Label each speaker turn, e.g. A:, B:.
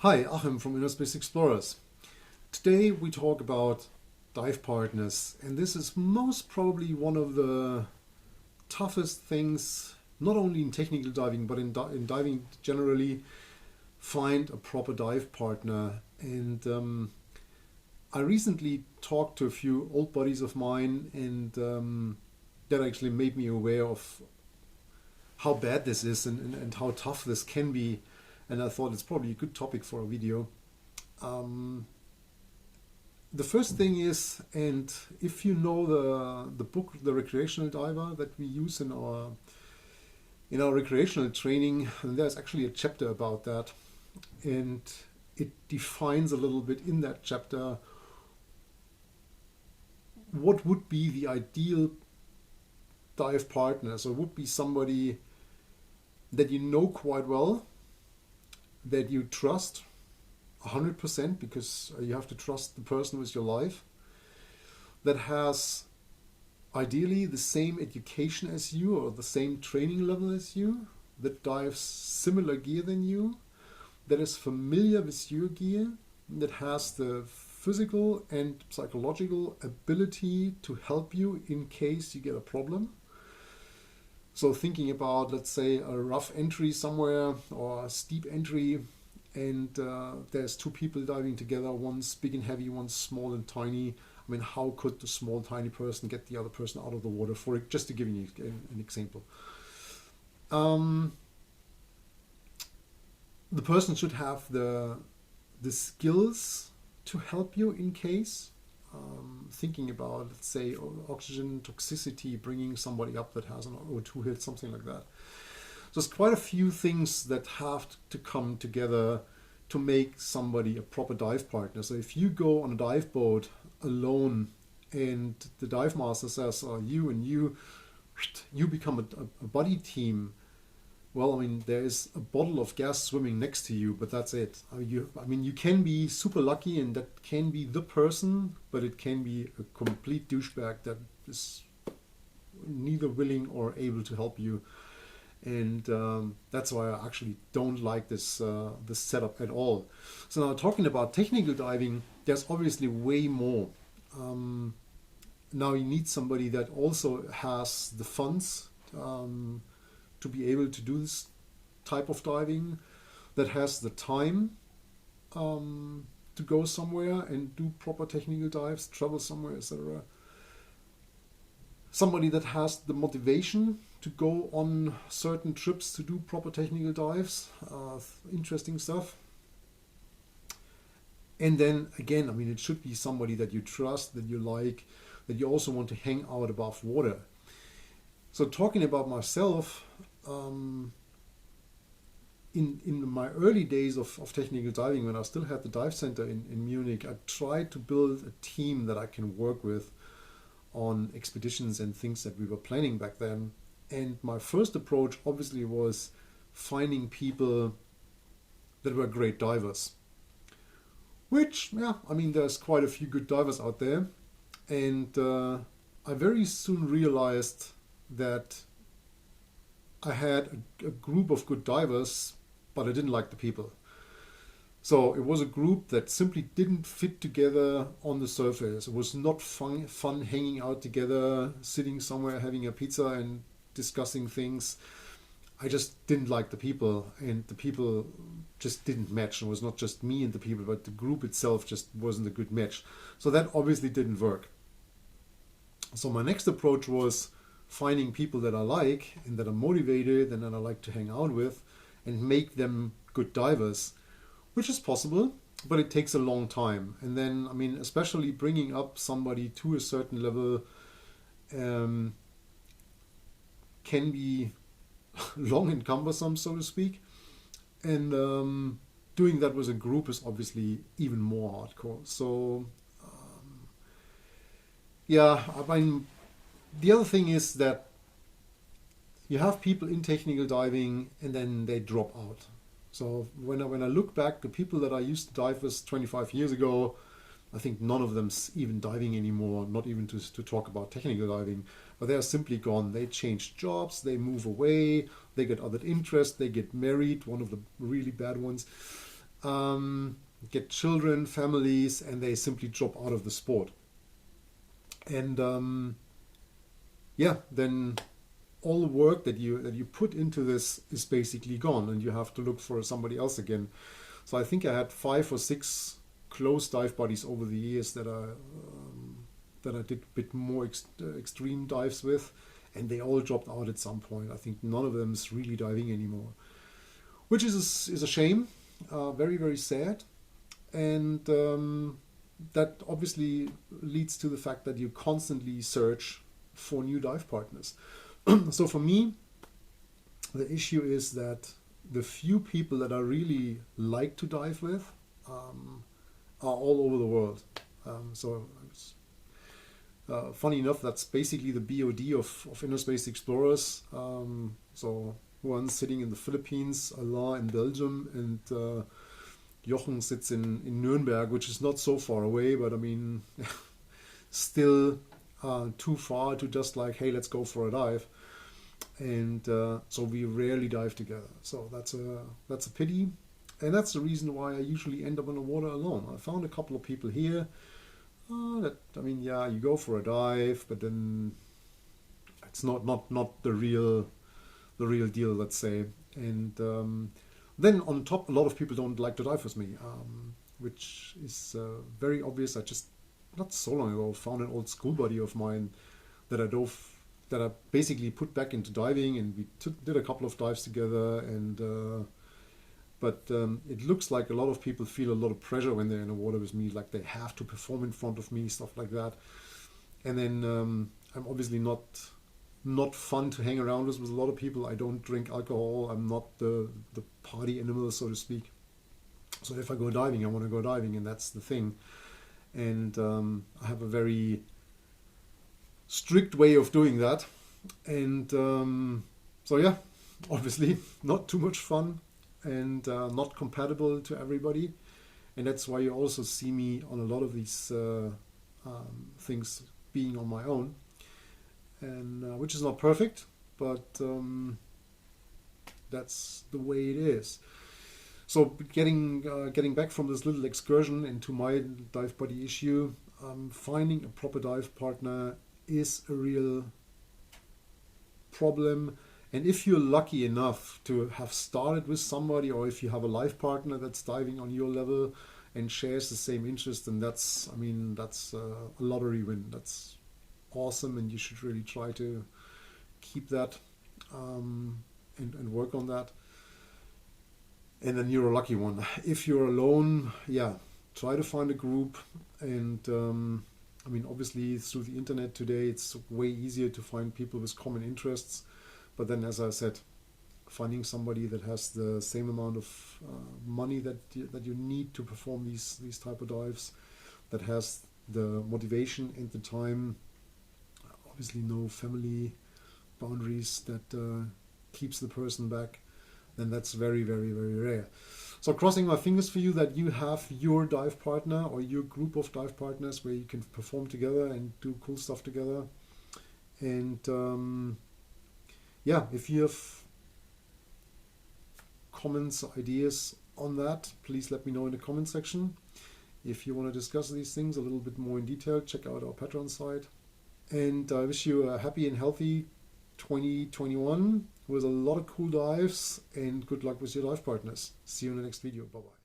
A: Hi, Achim from InnerSpace Explorers. Today we talk about dive partners, and this is most probably one of the toughest things, not only in technical diving but in diving generally. Find a proper dive partner, and I recently talked to a few old buddies of mine, and that actually made me aware of how bad this is and how tough this can be. And I thought it's probably a good topic for a video. The first thing is, and if you know the book The Recreational Diver that we use in our recreational training, and there's actually a chapter about that, and it defines a little bit in that chapter what would be the ideal dive partner. So it would be somebody that you know quite well, that you trust 100%, because you have to trust the person with your life, that has ideally the same education as you or the same training level as you, that dives similar gear than you, that is familiar with your gear, that has the physical and psychological ability to help you in case you get a problem. So thinking about, let's say, a rough entry somewhere or a steep entry, and there's two people diving together, one's big and heavy, one's small and tiny. I mean, how could the small, tiny person get the other person out of the water, for it? Just to give you an example. The person should have the skills to help you in case. Thinking about, let's say, oxygen toxicity, bringing somebody up that has an O2 hit, something like that. So there's quite a few things that have to come together to make somebody a proper dive partner. So if you go on a dive boat alone and the dive master says, you and you become a buddy team, well, I mean, there is a bottle of gas swimming next to you, but that's it. I mean, you can be super lucky and that can be the person, but it can be a complete douchebag that is neither willing or able to help you. And that's why I actually don't like this setup at all. So now, talking about technical diving, there's obviously way more. Now you need somebody that also has the funds to be able to do this type of diving, that has the time to go somewhere and do proper technical dives, travel somewhere, etc. Somebody that has the motivation to go on certain trips to do proper technical dives, interesting stuff. And then again, I mean, it should be somebody that you trust, that you like, that you also want to hang out above water. So talking about myself, in my early days of technical diving, when I still had the dive center in Munich, I tried to build a team that I can work with on expeditions and things that we were planning back then. And my first approach obviously was finding people that were great divers. Which, yeah, I mean, there's quite a few good divers out there. And I very soon realized that I had a group of good divers, but I didn't like the people. So it was a group that simply didn't fit together on the surface. It was not fun hanging out together, sitting somewhere having a pizza and discussing things. I just didn't like the people, and the people just didn't match. It was not just me and the people, but the group itself just wasn't a good match. So that obviously didn't work. So my next approach was finding people that I like and that are motivated and that I like to hang out with and make them good divers, which is possible, but it takes a long time. And then, I mean, especially bringing up somebody to a certain level can be long and cumbersome, so to speak. And doing that with a group is obviously even more hardcore. So, yeah, I mean, the other thing is that you have people in technical diving and then they drop out. So when I look back, the people that I used to dive with 25 years ago, I think none of them's even diving anymore, not even to talk about technical diving, but they are simply gone. They change jobs, they move away, they get other interests, they get married, one of the really bad ones. get children, families, and they simply drop out of the sport. And then all the work that you put into this is basically gone, and you have to look for somebody else again. So I think I had 5 or 6 close dive buddies over the years that I did a bit more extreme dives with, and they all dropped out at some point. I think none of them is really diving anymore, which is a shame. Very, very sad. And that obviously leads to the fact that you constantly search for new dive partners. So for me, the issue is that the few people that I really like to dive with are all over the world. Funny enough, that's basically the BOD of InnerSpace Explorers. So one sitting in the Philippines, Alain in Belgium, and Jochen sits in Nuremberg, which is not so far away, but I mean, still too far to just like, hey, let's go for a dive. And so we rarely dive together. So that's a pity, and that's the reason why I usually end up on the water alone. I found a couple of people here. You go for a dive, but then it's not the real deal, let's say. And then on top, a lot of people don't like to dive with me, which is very obvious. I just not so long ago found an old school buddy of mine that I basically put back into diving, and we did a couple of dives together. And but it looks like a lot of people feel a lot of pressure when they're in the water with me, like they have to perform in front of me, stuff like that. And then I'm obviously not fun to hang around with a lot of people. I don't drink alcohol. I'm not the party animal, so to speak. So if I go diving, I want to go diving, and that's the thing. And I have a very strict way of doing that. And so yeah, obviously not too much fun, and not compatible to everybody. And that's why you also see me on a lot of these things being on my own, and which is not perfect, but that's the way it is. So getting back from this little excursion into my dive buddy issue, finding a proper dive partner is a real problem. And if you're lucky enough to have started with somebody, or if you have a life partner that's diving on your level and shares the same interest, then that's a lottery win. That's awesome, and you should really try to keep that and work on that. And then you're a lucky one. If you're alone, try to find a group. And obviously through the internet today, it's way easier to find people with common interests. But then, as I said, finding somebody that has the same amount of money that you need to perform these type of dives, that has the motivation and the time, obviously no family boundaries that keeps the person back, then that's very, very, very rare. So crossing my fingers for you that you have your dive partner or your group of dive partners where you can perform together and do cool stuff together. And if you have comments, ideas on that, please let me know in the comment section. If you want to discuss these things a little bit more in detail, check out our Patreon site. And I wish you a happy and healthy 2021 with a lot of cool dives, and good luck with your dive partners. See you in the next video. Bye-bye.